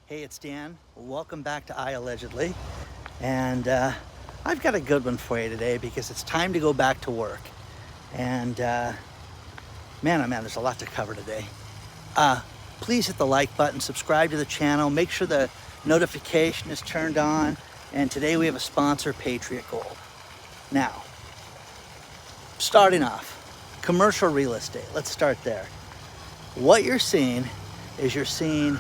Hey, it's Dan. Welcome back to iAllegedly. And I've got a good one for you today because it's time to go back to work. And man, oh man, there's a lot to cover today. Please hit the like button, subscribe to the channel, make sure the notification is turned on. And today we have a sponsor, Patriot Gold. Now, starting off, commercial real estate. Let's start there. What you're seeing is you're seeing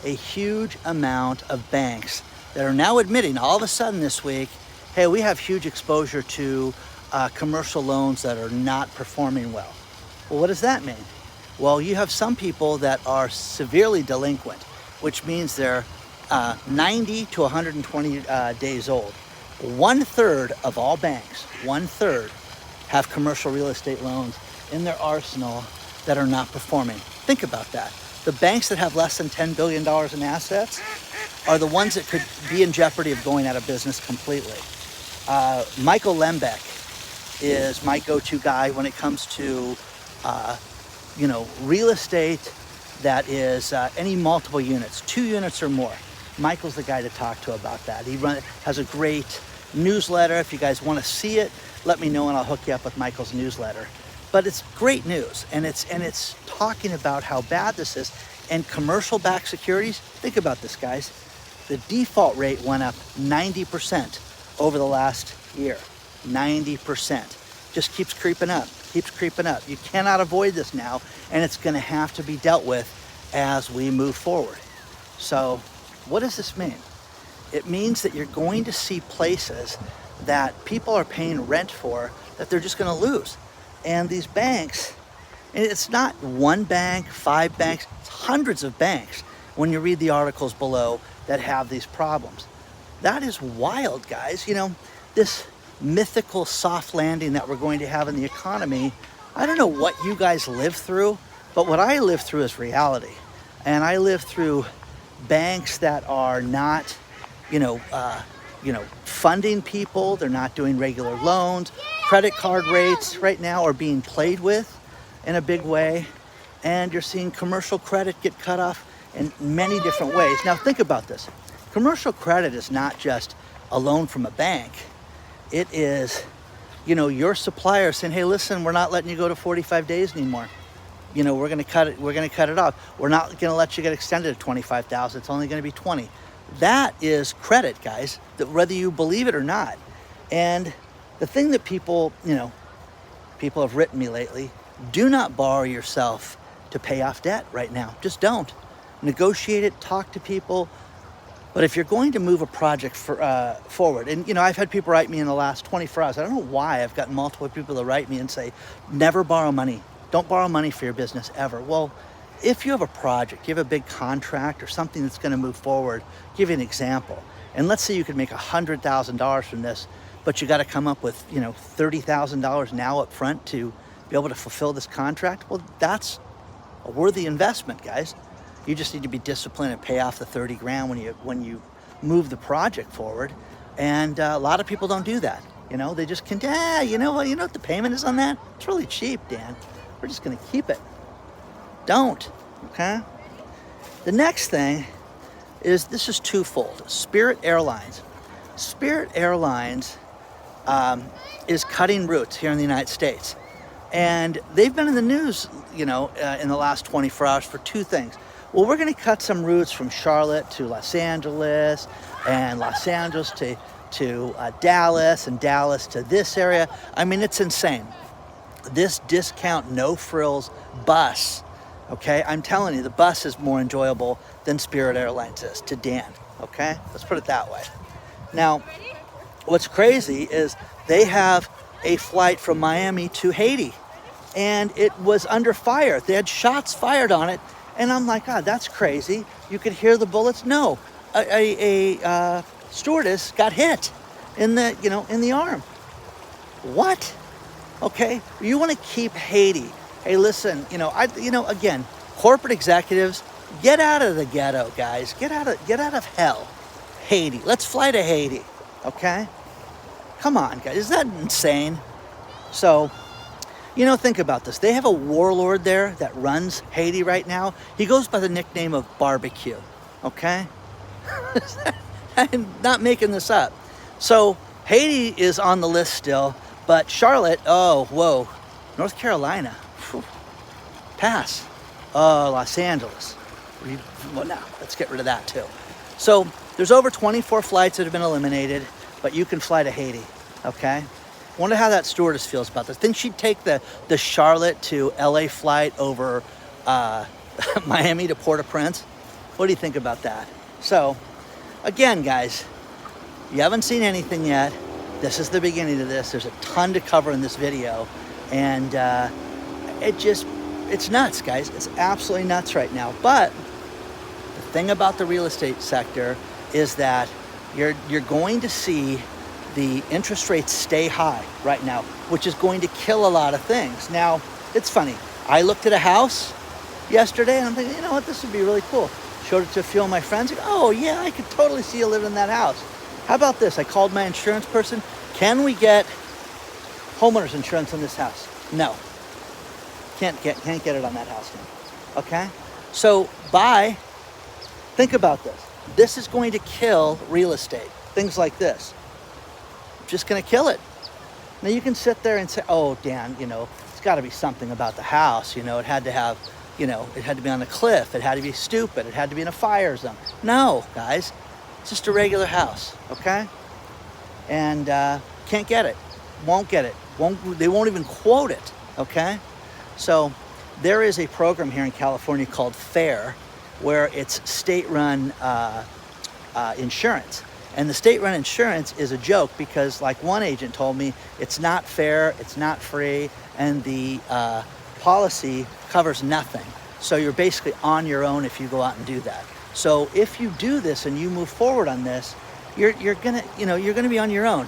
a huge amount of banks that are now admitting all of a sudden this week, hey, we have huge exposure to commercial loans that are not performing well. Well, what does that mean? Well, you have some people that are severely delinquent, which means they're 90 to 120 days old. 1/3 of all banks, 1/3 have commercial real estate loans in their arsenal that are not performing. Think about that. The banks that have less than $10 billion in assets are the ones that could be in jeopardy of going out of business completely. Michael Lembeck is my go-to guy when it comes to, real estate that is any multiple units, 2 units or more. Michael's the guy to talk to about that. He has a great newsletter. If you guys want to see it, let me know and I'll hook you up with Michael's newsletter. But it's great news, and it's talking about how bad this is. And commercial-backed securities, think about this, guys. The default rate went up 90% over the last year. 90%. Just keeps creeping up, keeps creeping up. You cannot avoid this now, and it's going to have to be dealt with as we move forward. So what does this mean? It means that you're going to see places that people are paying rent for that they're just going to lose. And these banks, and it's not one bank, 5 banks, it's hundreds of banks when you read the articles below that have these problems. That is wild, guys. You know, this mythical soft landing that we're going to have in the economy, I don't know what you guys live through, but what I live through is reality. And I live through banks that are not, funding people. They're not doing regular loans. Credit card rates right now are being played with in a big way. And you're seeing commercial credit get cut off in many different ways. Now think about this. Commercial credit is not just a loan from a bank. It is, your supplier saying, hey, listen, we're not letting you go to 45 days anymore. We're going to cut it off. We're not going to let you get extended to 25,000. It's only going to be 20. That is credit, guys, that whether you believe it or not. And the thing that people have written me lately, do not borrow yourself to pay off debt right now. Just don't. Negotiate it, talk to people. But if you're going to move a project forward, and I've had people write me in the last 24 hours. I don't know why I've gotten multiple people to write me and say, never borrow money. Don't borrow money for your business ever. Well, if you have a project, you have a big contract or something that's going to move forward, I'll give you an example. And let's say you could make $100,000 from this, but you got to come up with, $30,000 now up front to be able to fulfill this contract. Well, that's a worthy investment, guys. You just need to be disciplined and pay off the 30 grand when you move the project forward. And a lot of people don't do that. They just can, you know what the payment is on that? It's really cheap, Dan. We're just going to keep it. Don't, okay? The next thing is, this is twofold. Spirit Airlines. Spirit Airlines is cutting routes here in the United States. And they've been in the news, in the last 24 hours for 2 things. Well, we're going to cut some routes from Charlotte to Los Angeles, and Los Angeles to Dallas, and Dallas to this area. I mean, it's insane. This discount, no frills bus, okay? I'm telling you, the bus is more enjoyable than Spirit Airlines is to Dan, okay? Let's put it that way. Now, what's crazy is they have a flight from Miami to Haiti, and it was under fire. They had shots fired on it, and I'm like, God, that's crazy. You could hear the bullets. No, a stewardess got hit in the arm. What? Okay, you want to keep Haiti. Hey, listen, again, corporate executives, get out of the ghetto, guys. Get out of hell. Haiti. Let's fly to Haiti. Okay? Come on, guys. Is that insane? So, think about this. They have a warlord there that runs Haiti right now. He goes by the nickname of Barbecue. Okay? I'm not making this up. So Haiti is on the list still, but Charlotte, oh, whoa, North Carolina, whew, pass. Los Angeles. Well, no, let's get rid of that too. So there's over 24 flights that have been eliminated, but you can fly to Haiti, okay? Wonder how that stewardess feels about this. Think she'd take the Charlotte to LA flight over Miami to Port-au-Prince? What do you think about that? So, again, guys, you haven't seen anything yet. This is the beginning of this. There's a ton to cover in this video. And it's nuts, guys. It's absolutely nuts right now. But the thing about the real estate sector is that you're going to see the interest rates stay high right now, which is going to kill a lot of things. Now, it's funny. I looked at a house yesterday and I'm thinking, you know what, this would be really cool. Showed it to a few of my friends. Like, oh yeah, I could totally see you living in that house. How about this? I called my insurance person. Can we get homeowners insurance on this house? No. Can't get it on that house now. Okay? So think about this. This is going to kill real estate. Things like this. Just going to kill it. Now you can sit there and say, oh, Dan, it's got to be something about the house. It had to have, it had to be on a cliff. It had to be stupid. It had to be in a fire zone. No, guys, it's just a regular house, okay? And can't get it. Won't get it. They won't even quote it, okay? So there is a program here in California called FAIR, where it's state-run insurance. And the state-run insurance is a joke because, like one agent told me, it's not fair, it's not free, and the policy covers nothing. So you're basically on your own if you go out and do that. So if you do this and you move forward on this, you're gonna be on your own.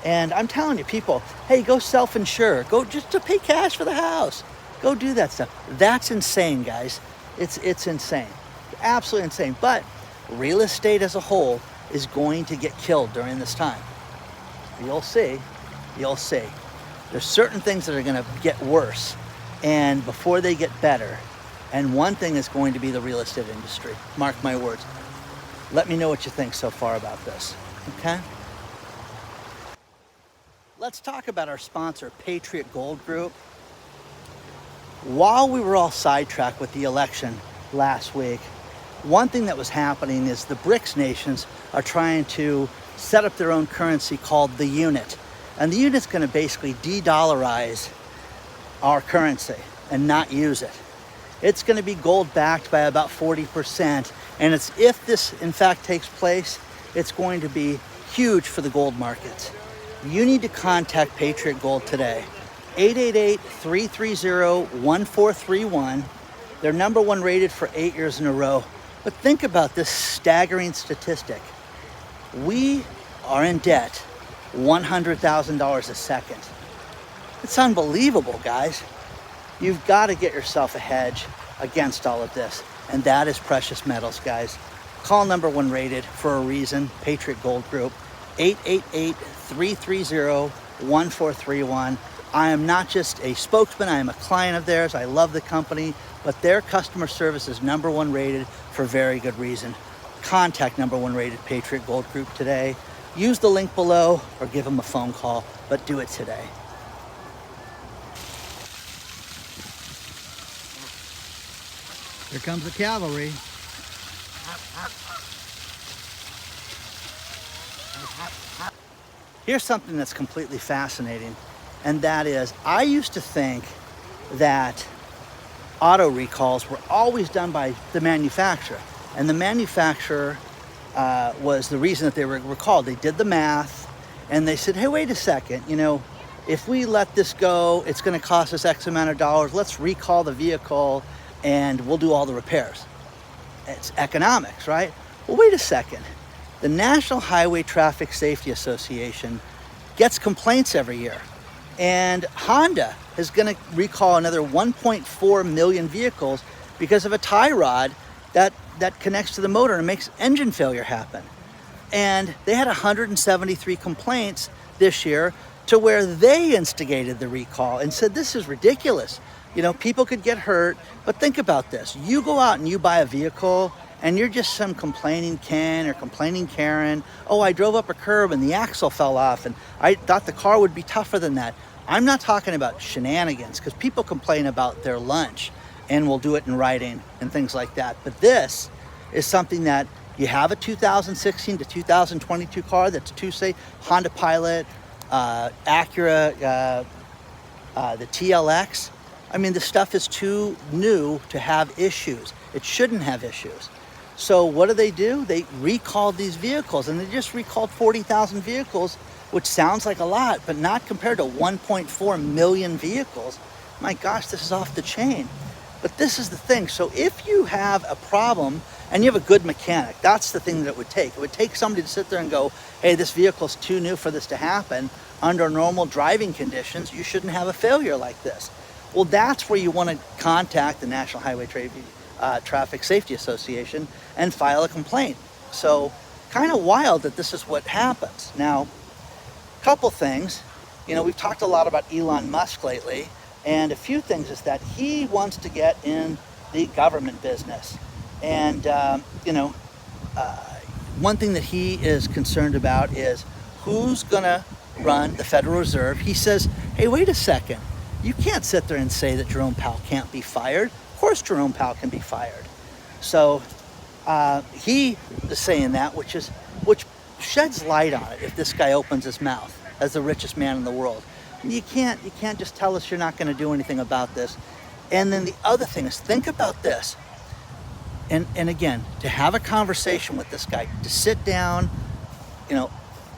And I'm telling you, people, hey, go self-insure. Go just to pay cash for the house. Go do that stuff. That's insane, guys. It's insane. Absolutely insane. But real estate as a whole is going to get killed during this time. You'll see. You'll see. There's certain things that are going to get worse and before they get better. And one thing is going to be the real estate industry. Mark my words. Let me know what you think so far about this. Okay? Let's talk about our sponsor, Patriot Gold Group. While we were all sidetracked with the election last week, one thing that was happening is the BRICS nations are trying to set up their own currency called the unit. And the unit's going to basically de-dollarize our currency and not use it. It's going to be gold backed by about 40%. And if this in fact takes place, it's going to be huge for the gold markets. You need to contact Patriot Gold today. 888-330-1431. They're number one rated for 8 years in a row. But think about this staggering statistic. We are in debt $100,000 a second. It's unbelievable, guys. You've got to get yourself a hedge against all of this. And that is precious metals, guys. Call number one rated for a reason, Patriot Gold Group, 888-330-1431. I am not just a spokesman, I am a client of theirs. I love the company, but their customer service is number one rated for very good reason. Contact number one rated Patriot Gold Group today. Use the link below or give them a phone call, but do it today. Here comes the cavalry. Here's something that's completely fascinating, and that is, I used to think that auto recalls were always done by the manufacturer, and the manufacturer was the reason that they were recalled. They did the math, and they said, hey, wait a second, if we let this go, it's going to cost us X amount of dollars. Let's recall the vehicle, and we'll do all the repairs. It's economics, right? Well, wait a second. The National Highway Traffic Safety Association gets complaints every year. And Honda is going to recall another 1.4 million vehicles because of a tie rod that connects to the motor and makes engine failure happen. And they had 173 complaints this year to where they instigated the recall and said, this is ridiculous. People could get hurt, but think about this. You go out and you buy a vehicle and you're just some complaining Ken or complaining Karen, oh, I drove up a curb and the axle fell off and I thought the car would be tougher than that. I'm not talking about shenanigans, because people complain about their lunch and will do it in writing and things like that. But this is something that you have a 2016 to 2022 car that's too safe, Honda Pilot, Acura, the TLX. I mean, the stuff is too new to have issues. It shouldn't have issues. So what do? They recalled these vehicles, and they just recalled 40,000 vehicles, which sounds like a lot, but not compared to 1.4 million vehicles. My gosh, this is off the chain. But this is the thing. So if you have a problem and you have a good mechanic, that's the thing that it would take. It would take somebody to sit there and go, hey, this vehicle's too new for this to happen. Under normal driving conditions, you shouldn't have a failure like this. Well, that's where you want to contact the National Highway Traffic Safety Association and file a complaint. So kind of wild that this is what happens. Now, couple things. We've talked a lot about Elon Musk lately, and a few things is that he wants to get in the government business. And, one thing that he is concerned about is who's going to run the Federal Reserve. He says, hey, wait a second. You can't sit there and say that Jerome Powell can't be fired. Of course Jerome Powell can be fired. So he is saying that, which sheds light on it if this guy opens his mouth as the richest man in the world. You can't just tell us you're not going to do anything about this. And then the other thing is, think about this. And again, to have a conversation with this guy, to sit down,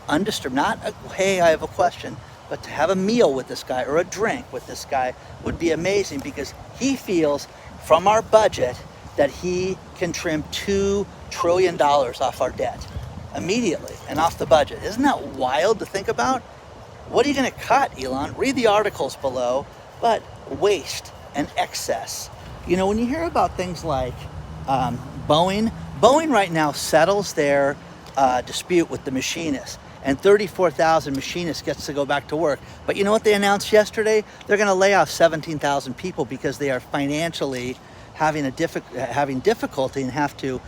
undisturbed, not hey, I have a question, but to have a meal with this guy or a drink with this guy would be amazing, because he feels from our budget that he can trim $2 trillion off our debt immediately and off the budget. Isn't that wild to think about? What are you going to cut, Elon? Read the articles below. But waste and excess. When you hear about things like Boeing right now settles their dispute with the machinists, and 34,000 machinists gets to go back to work. But you know what they announced yesterday? They're going to lay off 17,000 people because they are financially having difficulty and have to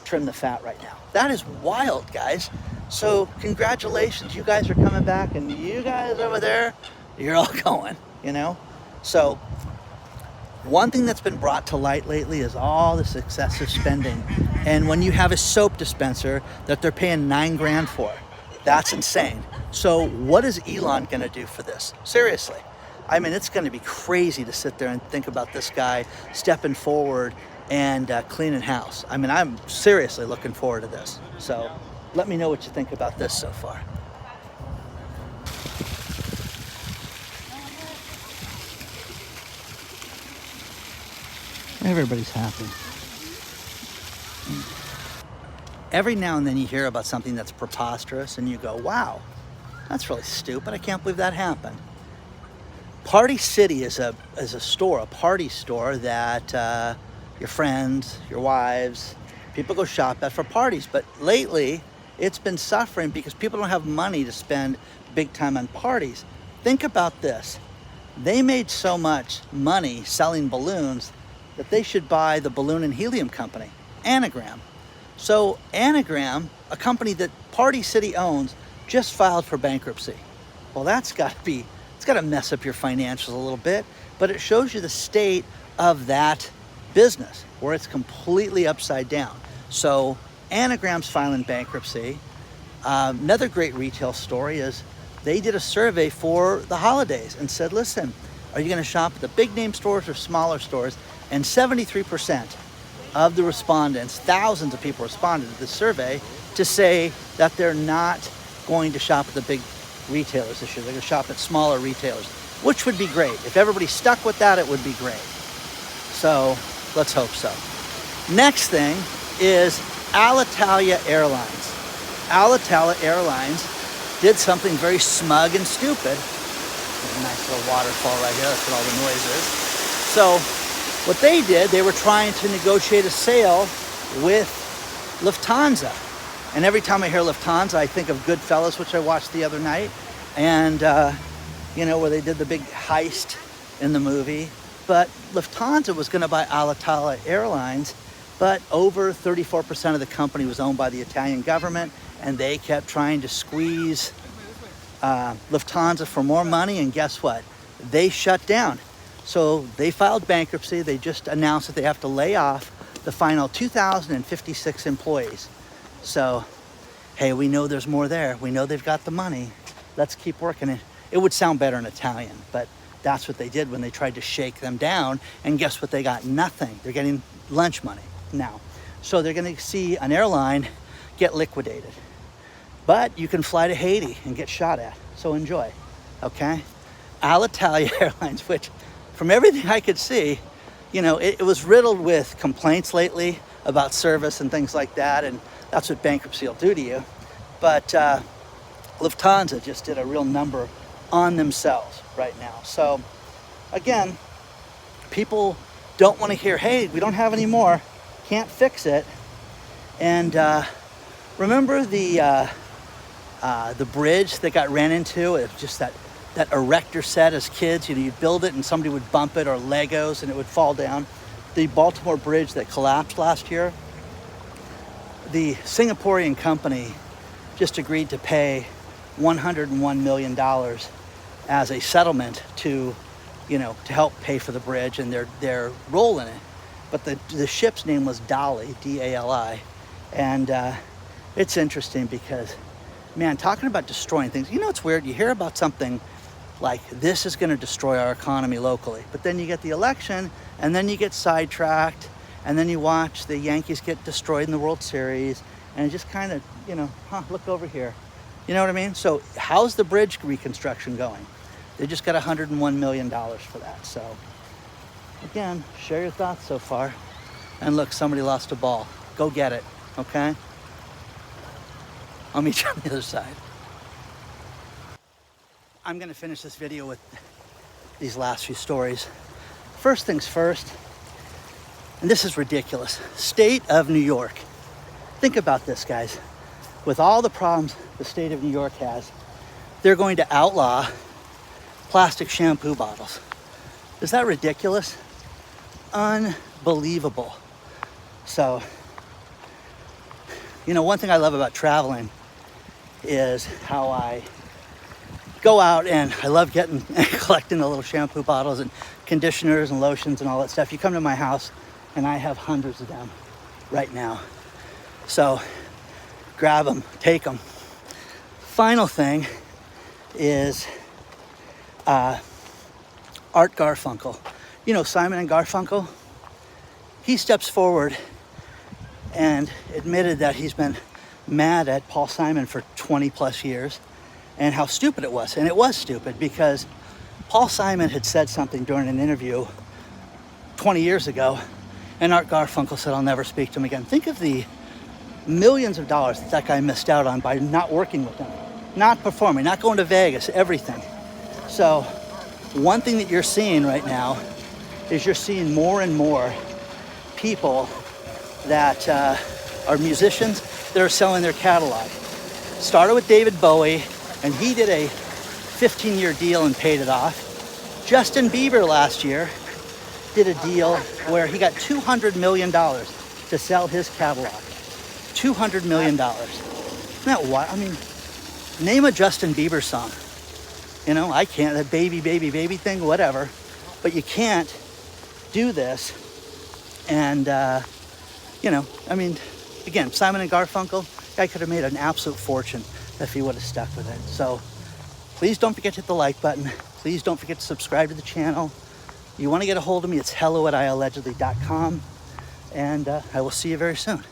trim the fat right now. That is wild, guys. So congratulations, you guys are coming back, and you guys over there, you're all going, So one thing that's been brought to light lately is all this excessive spending. And when you have a soap dispenser that they're paying $9,000 for, that's insane. So what is Elon going to do for this? Seriously. I mean, it's going to be crazy to sit there and think about this guy stepping forward and cleaning house. I mean, I'm seriously looking forward to this. So let me know what you think about this so far. Everybody's happy. Every now and then you hear about something that's preposterous and you go, wow, that's really stupid. I can't believe that happened. Party City is a store, a party store that your friends, your wives, people go shop at for parties. But lately, it's been suffering because people don't have money to spend big time on parties. Think about this. They made so much money selling balloons that they should buy the balloon and helium company, Anagram. So Anagram, a company that Party City owns, just filed for bankruptcy. Well, it's got to mess up your financials a little bit, but it shows you the state of that business where it's completely upside down. So Anagram's filing bankruptcy. Another great retail story is they did a survey for the holidays and said, listen, are you going to shop at the big name stores or smaller stores? And 73% of the respondents, thousands of people responded to this survey to say that they're not going to shop at the big retailers this year. They're going to shop at smaller retailers, which would be great. If everybody stuck with that, it would be great. So let's hope so. Next thing is Alitalia Airlines. Alitalia Airlines did something very smug and stupid. There's a nice little waterfall right here. That's what all the noise is. So what they did, they were trying to negotiate a sale with Lufthansa. And every time I hear Lufthansa, I think of Goodfellas, which I watched the other night. And, where they did the big heist in the movie. But Lufthansa was going to buy Alitalia Airlines But over 34% of the company was owned by the Italian government, and they kept trying to squeeze Lufthansa for more money, and guess what? They shut down. So they filed bankruptcy. They just announced that they have to lay off the final 2,056 employees. So, hey, we know there's more there. We know they've got the money. Let's keep working it. It would sound better in Italian, but that's what they did when they tried to shake them down. And guess what? They got nothing. They're getting lunch money now. So they're going to see an airline get liquidated. But you can fly to Haiti and get shot at. So enjoy, okay? Alitalia Airlines, which from everything I could see, you know, it was riddled with complaints lately about service and things like that. And that's what bankruptcy will do to you. But Lufthansa just did a real number on themselves right now. So again, people don't want to hear, hey, we don't have any more, can't fix it. And remember the bridge that got ran into? It was just that erector set as kids. You know, you'd build it and somebody would bump it, or Legos, and it would fall down. The Baltimore Bridge that collapsed last year, the Singaporean company just agreed to pay $101 million as a settlement to, you know, to help pay for the bridge and their role in it. But the ship's name was Dali, D-A-L-I. And it's interesting because, man, talking about destroying things, you know, it's weird. You hear about something like this is going to destroy our economy locally, but then you get the election, and then you get sidetracked, and then you watch the Yankees get destroyed in the World Series, and it just kind of, you know, look over here. You know what I mean? So how's the bridge reconstruction going? They just got $101 million for that. So again, share your thoughts so far. And look, somebody lost a ball. Go get it, okay? I'll meet you on the other side. I'm gonna finish this video with these last few stories. First things first, and this is ridiculous. State of New York. Think about this, guys. With all the problems the state of New York has, they're going to outlaw plastic shampoo bottles. Is that ridiculous? Unbelievable. So, you know, one thing I love about traveling is how I go out and I love getting and collecting the little shampoo bottles and conditioners and lotions and all that stuff. You come to my house and I have hundreds of them right now. So grab them, take them. Final thing is Art Garfunkel. You know Simon and Garfunkel? He steps forward and admitted that he's been mad at Paul Simon for 20 plus years and how stupid it was. And it was stupid because Paul Simon had said something during an interview 20 years ago, and Art Garfunkel said, I'll never speak to him again. Think of the millions of dollars that guy missed out on by not working with them, not performing, not going to Vegas, everything. So one thing that you're seeing right now is you're seeing more and more people that are musicians that are selling their catalog. Started with David Bowie, and he did a 15-year deal and paid it off. Justin Bieber last year did a deal where he got $200 million to sell his catalog. $200 million. Isn't that what? I mean, name a Justin Bieber song. You know, I can't, that baby, baby, baby thing, whatever. But you can't do this. And, you know, I mean, again, Simon and Garfunkel, guy could have made an absolute fortune if he would have stuck with it. So please don't forget to hit the like button. Please don't forget to subscribe to the channel. You want to get a hold of me, it's hello@iallegedly.com. And I will see you very soon.